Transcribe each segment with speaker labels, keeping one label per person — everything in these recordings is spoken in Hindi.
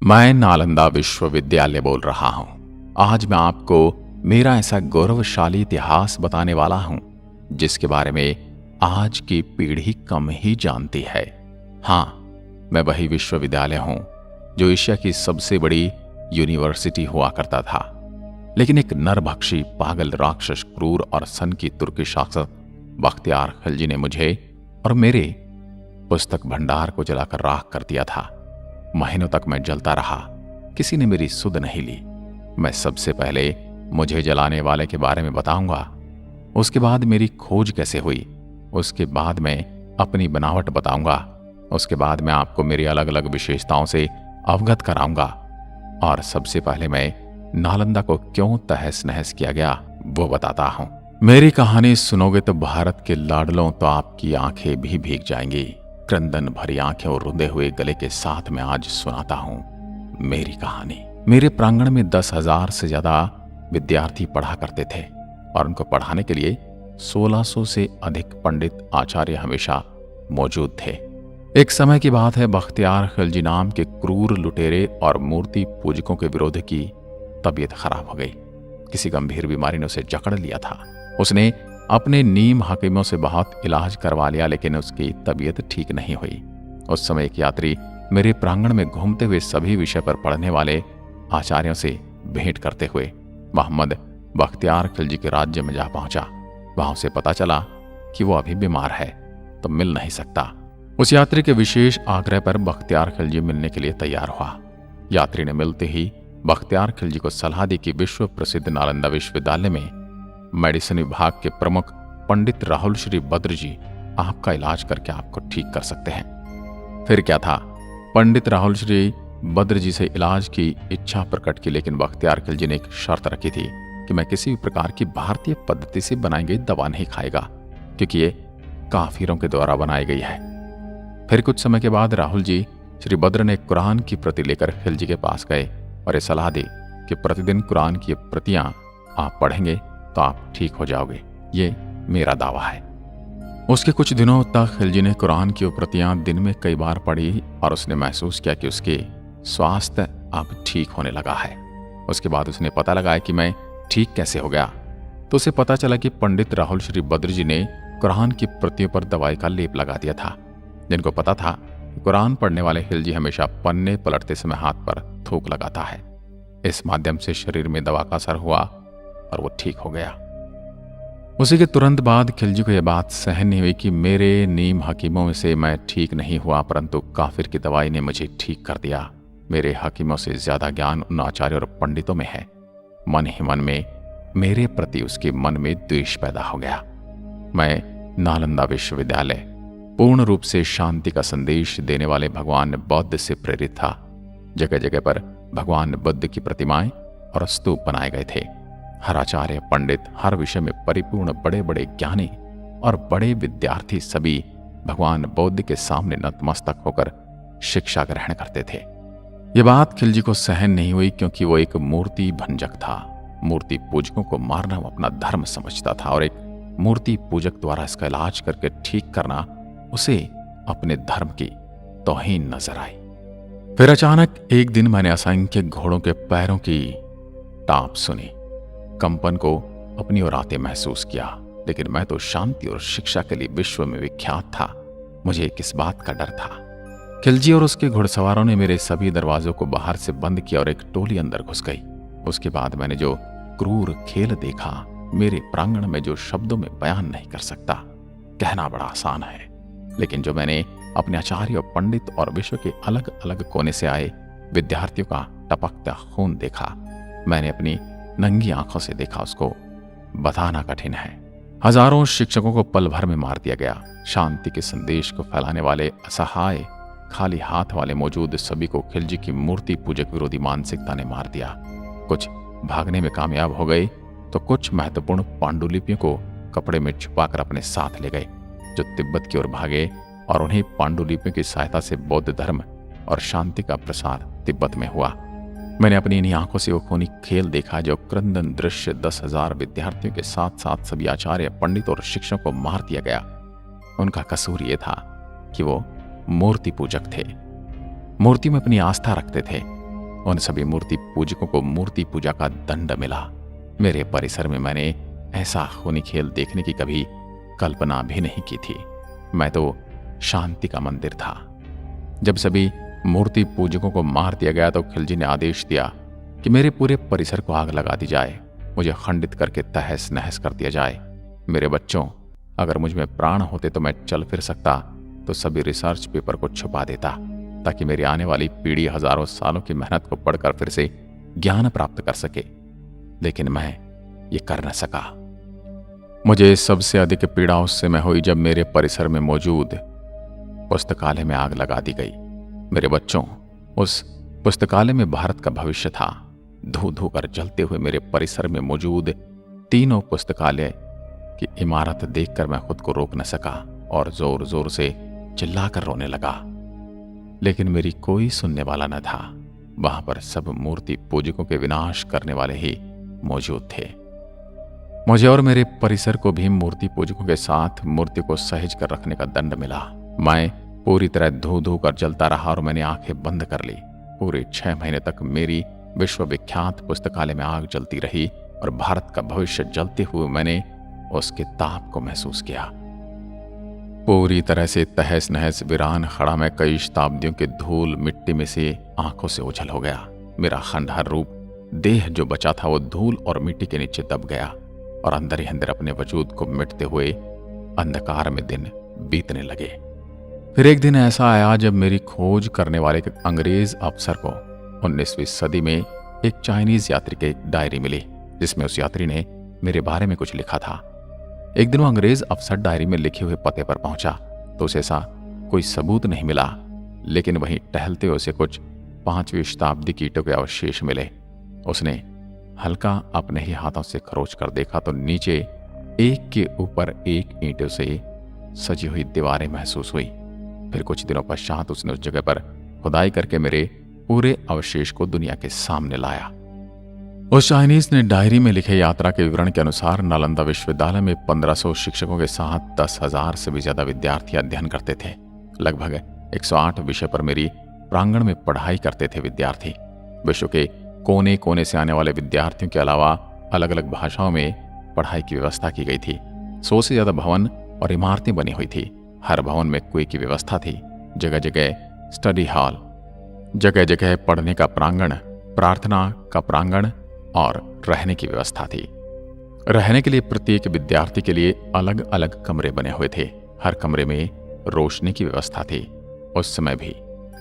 Speaker 1: मैं नालंदा विश्वविद्यालय बोल रहा हूं। आज मैं आपको मेरा ऐसा गौरवशाली इतिहास बताने वाला हूं जिसके बारे में आज की पीढ़ी कम ही जानती है। हां, मैं वही विश्वविद्यालय हूं जो एशिया की सबसे बड़ी यूनिवर्सिटी हुआ करता था। लेकिन एक नरभक्षी, पागल, राक्षस, क्रूर और सन की तुर्की शासक बख्तियार खिलजी ने मुझे और मेरे पुस्तक भंडार को जलाकर राख कर दिया था। महीनों तक मैं जलता रहा, किसी ने मेरी सुध नहीं ली। मैं सबसे पहले मुझे जलाने वाले के बारे में बताऊंगा, उसके बाद मेरी खोज कैसे हुई, उसके बाद मैं अपनी बनावट बताऊंगा, उसके बाद मैं आपको मेरी अलग अलग विशेषताओं से अवगत कराऊंगा, और सबसे पहले मैं नालंदा को क्यों तहस नहस किया गया वो बताता हूं। मेरी कहानी सुनोगे तो भारत के लाडलों, तो आपकी आंखें भी भीग जाएंगी। क्रंदन भरी आंखें और रुंधे हुए गले के साथ मैं आज सुनाता हूं मेरी कहानी। मेरे प्रांगण में 10,000 से ज्यादा विद्यार्थी पढ़ा करते थे और उनको पढ़ाने के लिए 1600 से अधिक पंडित आचार्य हमेशा मौजूद थे। एक समय की बात है, बख्तियार खिलजी नाम के क्रूर लुटेरे और मूर्ति पूजकों के विरोध की तबीयत खराब हो गई। किसी गंभीर बीमारी ने उसे जकड़ लिया था। उसने अपने नीम हकीमों से बहुत इलाज करवा लिया, लेकिन उसकी तबीयत ठीक नहीं हुई। उस समय एक यात्री मेरे प्रांगण में घूमते हुए सभी विषय पर पढ़ने वाले आचार्यों से भेंट करते हुए मोहम्मद बख्तियार खिलजी के राज्य में जा पहुंचा। वहां उसे पता चला कि वो अभी बीमार है तो मिल नहीं सकता। उस यात्री के विशेष आग्रह पर बख्तियार खिलजी मिलने के लिए तैयार हुआ। यात्री ने मिलते ही बख्तियार खिलजी को सलाह दी कि विश्व प्रसिद्ध नालंदा विश्वविद्यालय में मेडिसिन विभाग के प्रमुख पंडित राहुल श्री बद्र जी आपका इलाज करके आपको ठीक कर सकते हैं। फिर क्या था, पंडित राहुल श्री बद्र जी से इलाज की इच्छा प्रकट की, लेकिन बख्तियार खिलजी ने एक शर्त रखी थी कि मैं किसी भी प्रकार की भारतीय पद्धति से बनाई गई दवा नहीं खाएगा, क्योंकि ये काफिरों के द्वारा बनाई गई है। फिर कुछ समय के बाद राहुल जी श्री बद्र ने कुरान की प्रति लेकर खिलजी के पास गए और ये सलाह दी कि प्रतिदिन कुरान की प्रतियां आप पढ़ेंगे तो आप ठीक हो जाओगे, ये मेरा दावा है। उसके कुछ दिनों तक खिलजी ने कुरान की प्रतियां दिन में कई बार पढ़ी और उसने महसूस किया कि उसके स्वास्थ्य अब ठीक होने लगा है। उसके बाद उसने पता लगाया कि मैं ठीक कैसे हो गया, तो उसे पता चला कि पंडित राहुल श्री बद्र जी ने कुरान की प्रतियों पर दवाई का लेप लगा दिया था। जिनको पता था कुरान पढ़ने वाले खिलजी हमेशा पन्ने पलटते समय हाथ पर थूक लगाता है, इस माध्यम से शरीर में दवा का असर हुआ और वो ठीक हो गया। उसी के तुरंत बाद खिलजी को यह बात सहन नहीं हुई कि मेरे नीम हकीमों से मैं ठीक नहीं हुआ, परंतु काफिर की दवाई ने मुझे ठीक कर दिया। मेरे हकीमों से ज्यादा ज्ञान उन आचार्यों और पंडितों में है। मन ही मन में मेरे प्रति उसके मन में द्वेष पैदा हो गया। मैं नालंदा विश्वविद्यालय पूर्ण रूप से शांति का संदेश देने वाले भगवान बौद्ध से प्रेरित था। जगह जगह पर भगवान बुद्ध की प्रतिमाएं और स्तूप बनाए गए थे। हर आचार्य, पंडित, हर विषय में परिपूर्ण बड़े बड़े ज्ञानी और बड़े विद्यार्थी सभी भगवान बुद्ध के सामने नतमस्तक होकर शिक्षा ग्रहण करते थे। ये बात खिलजी को सहन नहीं हुई, क्योंकि वो एक मूर्ति भंजक था। मूर्ति पूजकों को मारना वो अपना धर्म समझता था और एक मूर्ति पूजक द्वारा इसका इलाज करके ठीक करना उसे अपने धर्म की तौहीन नजर आई। फिर अचानक एक दिन मैंने असंख्य घोड़ों के पैरों की टाप सुनी, कंपन को अपनी ओर आते महसूस किया। लेकिन मैं तो शांति और शिक्षा के लिए विश्व में विख्यात था, मुझे किस बात का डर था। खिलजी और उसके घुड़सवारों ने मेरे सभी दरवाजों को बाहर से बंद किया और एक टोली अंदर घुस गई। उसके बाद मैंने जो क्रूर खेल देखा, मेरे प्रांगण में जो शब्दों में बयान नहीं कर सकता, कहना बड़ा आसान है। लेकिन जो मैंने अपने आचार्य, पंडित और विश्व के अलग अलग कोने से आए विद्यार्थियों का टपकता खून देखा, मैंने अपनी नंगी आंखों से देखा, उसको बताना कठिन है। हजारों शिक्षकों को पल भर में मार दिया गया। शांति के संदेश को फैलाने वाले असहाय खाली हाथ वाले मौजूद सभी को खिलजी की मूर्ति पूजक विरोधी मानसिकता ने मार दिया। कुछ भागने में कामयाब हो गए तो कुछ महत्वपूर्ण पांडुलिपियों को कपड़े में छुपाकर अपने साथ ले गए, जो तिब्बत की ओर भागे, और उन्हें पांडुलिपियों की सहायता से बौद्ध धर्म और शांति का प्रसार तिब्बत में हुआ। मैंने अपनी इन्हीं आंखों से वो खूनी खेल देखा, जो क्रंदन दृश्य 10,000 विद्यार्थियों के साथ साथ सभी आचार्य, पंडित और शिक्षकों को मार दिया गया। उनका कसूर ये था कि वो मूर्ति पूजक थे, मूर्ति में अपनी आस्था रखते थे। उन सभी मूर्ति पूजकों को मूर्ति पूजा का दंड मिला। मेरे परिसर में मैंने ऐसा खूनी खेल देखने की कभी कल्पना भी नहीं की थी। मैं तो शांति का मंदिर था। जब सभी मूर्ति पूजकों को मार दिया गया तो खिलजी ने आदेश दिया कि मेरे पूरे परिसर को आग लगा दी जाए, मुझे खंडित करके तहस नहस कर दिया जाए। मेरे बच्चों, अगर मुझ में प्राण होते तो मैं चल फिर सकता तो सभी रिसर्च पेपर को छुपा देता, ताकि मेरी आने वाली पीढ़ी हजारों सालों की मेहनत को पढ़कर फिर से ज्ञान प्राप्त कर सके। लेकिन मैं ये कर न सका। मुझे सबसे अधिक पीड़ा उस समय हुई जब मेरे परिसर में मौजूद पुस्तकालय में आग लगा दी गई। मेरे बच्चों, उस पुस्तकालय में भारत का भविष्य था। धू धू कर जलते हुए मेरे परिसर में मौजूद तीनों पुस्तकालय की इमारत देखकर मैं खुद को रोक न सका और जोर जोर से चिल्लाकर रोने लगा। लेकिन मेरी कोई सुनने वाला न था। वहां पर सब मूर्ति पूजकों के विनाश करने वाले ही मौजूद थे। मुझे और मेरे परिसर को भी मूर्ति पूजकों के साथ मूर्ति को सहेज कर रखने का दंड मिला। मैं पूरी तरह धू धू कर जलता रहा और मैंने आंखें बंद कर ली। पूरे 6 महीने तक मेरी विश्वविख्यात पुस्तकालय में आग जलती रही और भारत का भविष्य जलते हुए मैंने उसके ताप को महसूस किया। पूरी तरह से तहस नहस वीरान खड़ा मैं कई शताब्दियों के धूल मिट्टी में से आंखों से ओझल हो गया। मेरा खंडहर रूप देह जो बचा था वो धूल और मिट्टी के नीचे दब गया और अंदर ही अंदर अपने वजूद को मिटते हुए अंधकार में दिन बीतने लगे। फिर एक दिन ऐसा आया जब मेरी खोज करने वाले एक अंग्रेज अफसर को 19वीं सदी में एक चाइनीज यात्री की डायरी मिली, जिसमें उस यात्री ने मेरे बारे में कुछ लिखा था। एक दिन वो अंग्रेज अफसर डायरी में लिखे हुए पते पर पहुंचा तो उसे ऐसा कोई सबूत नहीं मिला, लेकिन वहीं टहलते हुए उसे कुछ 5वीं शताब्दी की ईंटों के अवशेष मिले। उसने हल्का अपने ही हाथों से खरोच कर देखा तो नीचे एक के ऊपर एक ईंटों से सजी हुई दीवारें महसूस हुई। फिर कुछ दिनों पश्चात उसने उस जगह पर खुदाई करके मेरे पूरे अवशेष को दुनिया के सामने लाया। उस चाइनीज ने डायरी में लिखे यात्रा के विवरण के अनुसार नालंदा विश्वविद्यालय में 1500 शिक्षकों के साथ 10,000 से भी ज्यादा विद्यार्थी अध्ययन करते थे। लगभग 108 विषय पर मेरी प्रांगण में पढ़ाई करते थे विद्यार्थी। विश्व के कोने कोने से आने वाले विद्यार्थियों के अलावा अलग अलग भाषाओं में पढ़ाई की व्यवस्था की गई थी। 100 से ज्यादा भवन और इमारतें बनी हुई थी। हर भवन में कुएं की व्यवस्था थी। जगह जगह स्टडी हॉल, जगह जगह पढ़ने का प्रांगण, प्रार्थना का प्रांगण और रहने की व्यवस्था थी। रहने के लिए प्रत्येक विद्यार्थी के लिए अलग अलग कमरे बने हुए थे। हर कमरे में रोशनी की व्यवस्था थी। उस समय भी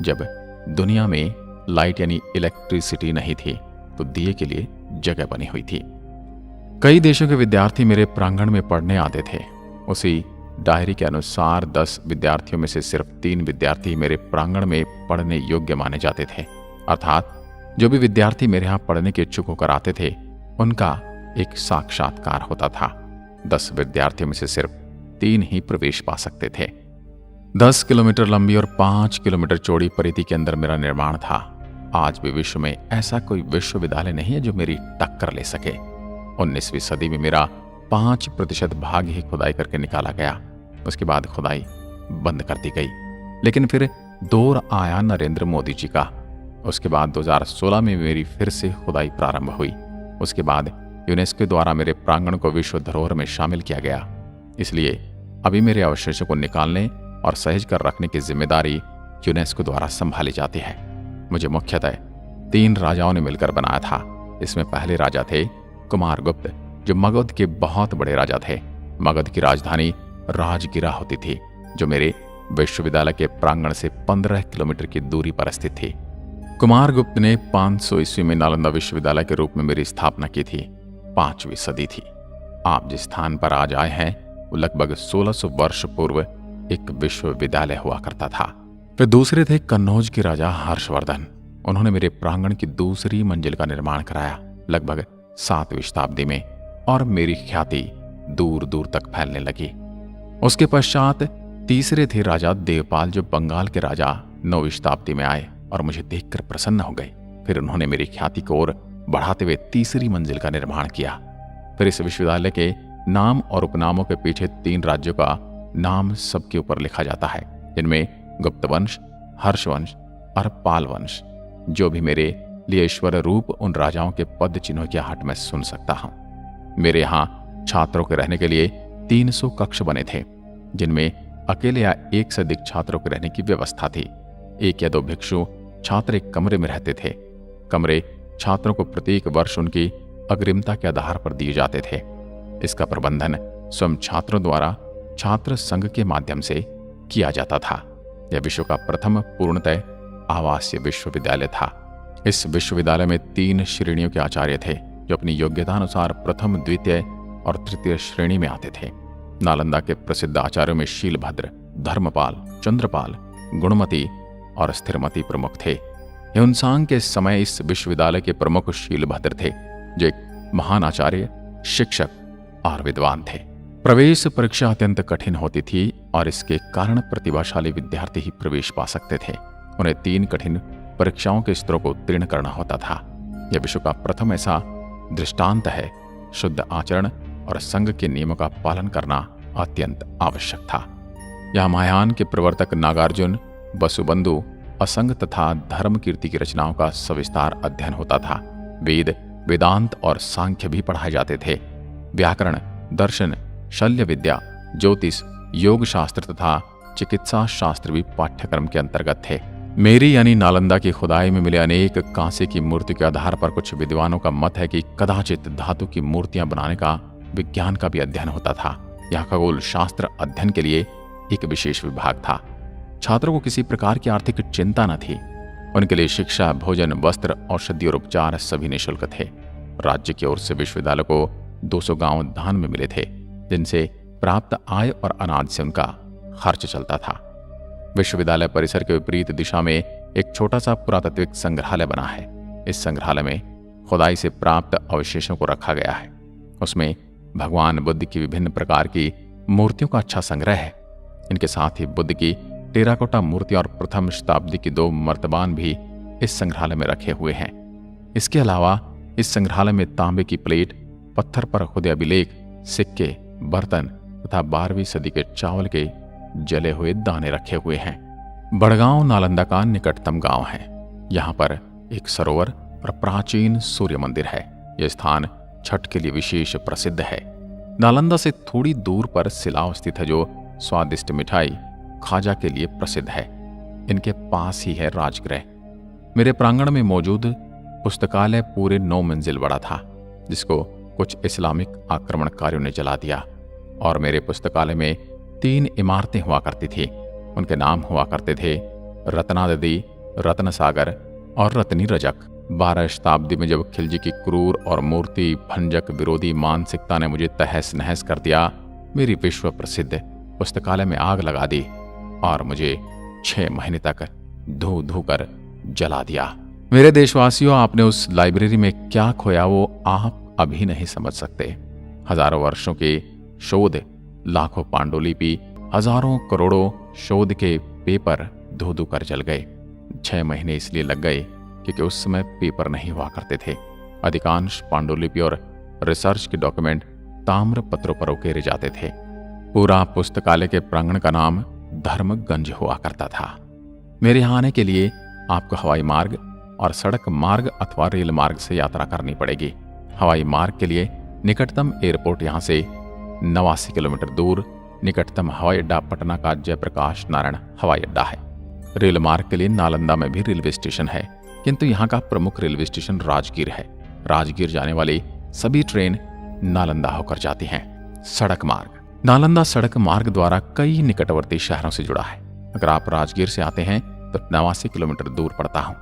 Speaker 1: जब दुनिया में लाइट यानी इलेक्ट्रिसिटी नहीं थी तो दिए के लिए जगह बनी हुई थी। कई देशों के विद्यार्थी मेरे प्रांगण में पढ़ने आते थे। उसी डायरी के अनुसार 10 विद्यार्थियों में से सिर्फ 3 विद्यार्थी मेरे प्रांगण में पढ़ने योग्य माने जाते थे। अर्थात जो भी विद्यार्थी मेरे यहाँ पढ़ने के इच्छुक होकर आते थे उनका एक साक्षात्कार होता था। 10 विद्यार्थियों में से सिर्फ 3 ही प्रवेश पा सकते थे। 10 किलोमीटर लंबी और 5 किलोमीटर चौड़ी परिधि के अंदर मेरा निर्माण था। आज भी विश्व में ऐसा कोई विश्वविद्यालय नहीं है जो मेरी टक्कर ले सके। 19वीं सदी में मेरा 5% भाग ही खुदाई करके निकाला गया। उसके बाद खुदाई बंद कर दी गई। लेकिन फिर दौर आया नरेंद्र मोदी जी का। उसके बाद 2016 में मेरी फिर से खुदाई प्रारंभ हुई। उसके बाद यूनेस्को द्वारा मेरे प्रांगण को विश्व धरोहर में शामिल किया गया। इसलिए अभी मेरे अवशेषों को निकालने और सहेज कर रखने की जिम्मेदारी यूनेस्को द्वारा संभाली जाती है। मुझे मुख्यतः 3 राजाओं ने मिलकर बनाया था। इसमें पहले राजा थे कुमारगुप्त, जो मगध के बहुत बड़े राजा थे। मगध की राजधानी राजगिरा होती थी, जो मेरे विश्वविद्यालय के प्रांगण से 15 किलोमीटर की दूरी पर स्थित थी। कुमारगुप्त ने 500 ईस्वी में नालंदा विश्वविद्यालय के रूप में मेरी स्थापना की थी। 5वीं सदी थी। आप जिस स्थान पर आज आए हैं वो लगभग 1600 वर्ष पूर्व एक विश्वविद्यालय हुआ करता था। फिर दूसरे थे कन्नौज के राजा हर्षवर्धन। उन्होंने मेरे प्रांगण की दूसरी मंजिल का निर्माण कराया लगभग 7वीं शताब्दी में, और मेरी ख्याति दूर दूर तक फैलने लगी। उसके पश्चात तीसरे थे राजा देवपाल, जो बंगाल के राजा 9वीं शताब्दी में आए और मुझे देखकर प्रसन्न हो गए। फिर उन्होंने मेरी ख्याति को और बढ़ाते हुए तीसरी मंजिल का निर्माण किया। फिर इस विश्वविद्यालय के नाम और उपनामों के पीछे 3 राज्यों का नाम सबके ऊपर लिखा जाता है, जिनमें गुप्त वंश, हर्ष वंश और पाल वंश। जो भी मेरे लिए ईश्वर रूप उन राजाओं के पद चिन्हों की आहट में सुन सकता हूं। मेरे यहाँ छात्रों के रहने के लिए 300 कक्ष बने थे, जिनमें अकेले या एक से अधिक छात्रों के रहने की व्यवस्था थी। 1 या 2 भिक्षु छात्र एक कमरे में रहते थे। कमरे छात्रों को प्रत्येक वर्ष उनकी अग्रिमता के आधार पर दिए जाते थे। इसका प्रबंधन स्वयं छात्रों द्वारा छात्र संघ के माध्यम से किया जाता था। यह विश्व का प्रथम पूर्णतः आवासीय विश्वविद्यालय था। इस विश्वविद्यालय में 3 श्रेणियों के आचार्य थे, जो अपनी योग्यता अनुसार प्रथम, द्वितीय और तृतीय श्रेणी में आते थे। नालंदा के प्रसिद्ध आचार्यों में शीलभद्र, धर्मपाल, चंद्रपाल, गुणमती और स्थिरमती प्रमुख थे। ह्युनसांग के समय इस विश्वविद्यालय के प्रमुख शीलभद्र थे, जो एक महान आचार्य, शिक्षक और विद्वान थे। प्रवेश परीक्षा अत्यंत कठिन होती थी और इसके कारण प्रतिभाशाली विद्यार्थी ही प्रवेश पा सकते थे। उन्हें 3 कठिन परीक्षाओं के स्तरों को उत्तीर्ण करना होता था। यह विश्व का प्रथम ऐसा दृष्टांत है। शुद्ध आचरण और संघ के नियमों का पालन करना अत्यंत आवश्यक था। यह महायान के प्रवर्तक नागार्जुन, वसुबंधु, असंग तथा धर्म कीर्ति की रचनाओं का सविस्तार अध्ययन होता था। वेद, वेदांत और सांख्य भी पढ़ाए जाते थे। व्याकरण, दर्शन, शल्य विद्या, ज्योतिष, योग शास्त्र तथा चिकित्सा शास्त्र भी पाठ्यक्रम के अंतर्गत थे। मेरी यानी नालंदा की खुदाई में मिले अनेक कांसे की मूर्ति के आधार पर कुछ विद्वानों का मत है कि कदाचित धातु की मूर्तियां बनाने का विज्ञान का भी अध्ययन होता था। यह खगोल शास्त्र अध्ययन के लिए एक विशेष विभाग था। छात्रों को किसी प्रकार की आर्थिक चिंता न थी। उनके लिए शिक्षा, भोजन, वस्त्र, औषधि और उपचार सभी निःशुल्क थे। राज्य की ओर से विश्वविद्यालय को 200 गांव दान में मिले थे, जिनसे प्राप्त आय और अनाज से उनका खर्च चलता था। विश्वविद्यालय परिसर के विपरीत दिशा में एक छोटा सा पुरातात्विक संग्रहालय बना है। इस संग्रहालय में खुदाई से प्राप्त अवशेषों को रखा गया है। उसमें भगवान बुद्ध की विभिन्न प्रकार की मूर्तियों का अच्छा संग्रह है। इनके साथ ही बुद्ध की टेराकोटा मूर्ति और प्रथम शताब्दी की 2 मर्तबान भी इस संग्रहालय में रखे हुए हैं। इसके अलावा इस संग्रहालय में तांबे की प्लेट, पत्थर पर खुदे अभिलेख, सिक्के, बर्तन तथा 12वीं सदी के चावल के जले हुए दाने रखे हुए हैं। बड़गांव नालंदा का निकटतम गांव है। यहाँ पर एक सरोवर और प्राचीन सूर्य मंदिर है। यह स्थान छठ के लिए विशेष प्रसिद्ध है। नालंदा से थोड़ी दूर पर सिलाव स्थित है, जो स्वादिष्ट मिठाई खाजा के लिए प्रसिद्ध है। इनके पास ही है राजगृह। मेरे प्रांगण में मौजूद पुस्तकालय पूरे 9 मंजिल बड़ा था, जिसको कुछ इस्लामिक आक्रमणकारियों ने जला दिया। और मेरे पुस्तकालय में 3 इमारतें हुआ करती थी। उनके नाम हुआ करते थे रत्नादि, रत्न सागर और रत्नी रजक। 12 शताब्दी में जब खिलजी की क्रूर और मूर्ति भंजक विरोधी मानसिकता ने मुझे तहस नहस कर दिया, मेरी विश्व प्रसिद्ध पुस्तकालय में आग लगा दी और मुझे 6 महीने तक धू धू कर जला दिया। मेरे देशवासियों, आपने उस लाइब्रेरी में क्या खोया वो आप अभी नहीं समझ सकते। हजारों वर्षों के शोध, लाखों पांडुलिपि, हजारों करोड़ों शोध के पेपर धू धू कर जल गए। 6 महीने इसलिए लग गए क्योंकि उस समय पेपर नहीं हुआ करते थे। अधिकांश पांडुलिपि और रिसर्च के डॉक्यूमेंट ताम्र पत्रों पर उकेरे जाते थे। पूरा पुस्तकालय के प्रांगण का नाम धर्मगंज हुआ करता था। मेरे यहाँ आने के लिए आपको हवाई मार्ग और सड़क मार्ग अथवा रेल मार्ग से यात्रा करनी पड़ेगी। हवाई मार्ग के लिए निकटतम एयरपोर्ट यहाँ से 89 किलोमीटर दूर निकटतम हवाई अड्डा पटना का जयप्रकाश नारायण हवाई अड्डा है। रेल मार्ग के लिए नालंदा में भी रेलवे स्टेशन है, किंतु यहाँ का प्रमुख रेलवे स्टेशन राजगीर है। राजगीर जाने वाली सभी ट्रेन नालंदा होकर जाती हैं। सड़क मार्ग, नालंदा सड़क मार्ग द्वारा कई निकटवर्ती शहरों से जुड़ा है। अगर आप राजगीर से आते हैं तो 89 किलोमीटर दूर पड़ता हूँ।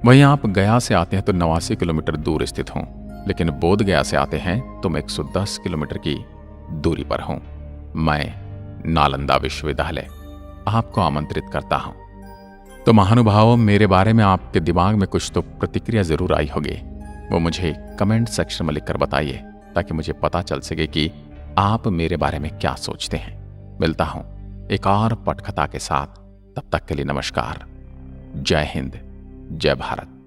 Speaker 1: वहीं आप गया से आते हैं तो 89 किलोमीटर दूर स्थित हूँ, लेकिन बोध गया से आते हैं तो मैं 110 किलोमीटर की दूरी पर हूँ। मैं नालंदा विश्वविद्यालय आपको आमंत्रित करता हूँ। तो महानुभावों, मेरे बारे में आपके दिमाग में कुछ तो प्रतिक्रिया जरूर आई होगी। वो मुझे कमेंट सेक्शन में लिखकर बताइए, ताकि मुझे पता चल सके कि आप मेरे बारे में क्या सोचते हैं। मिलता हूं एक और पटकथा के साथ। तब तक के लिए नमस्कार। जय हिंद, जय भारत।